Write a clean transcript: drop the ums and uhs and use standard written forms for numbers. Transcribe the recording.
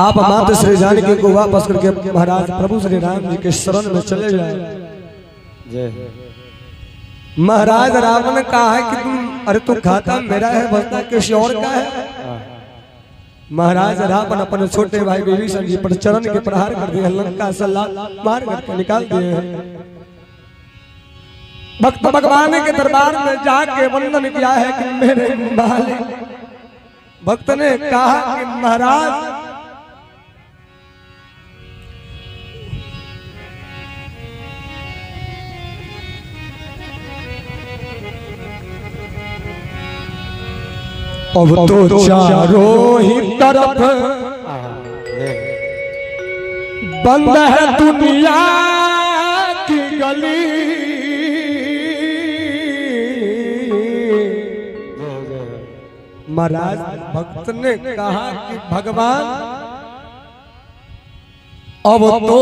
आप माता श्री जानकी को वापस करके महाराज प्रभु श्री राम जी के शरण में चले जाए। महाराज रावण ने कहा है कि तुम, अरे तू खाता मेरा है बसता किसी और का है। महाराज रावण अपने छोटे भाई विभीषण जी पर चरण के प्रहार कर दिए, लंका से मार करके निकाल दिए हैं। भक्त भगवान के दरबार में जाके वंदन किया है कि मेरे मालिक। भक्त ने कहा कि महाराज अब तो चारों ही तरफ बंद है दुनिया की गली। महाराज भक्त ने कहा कि भगवान अब तो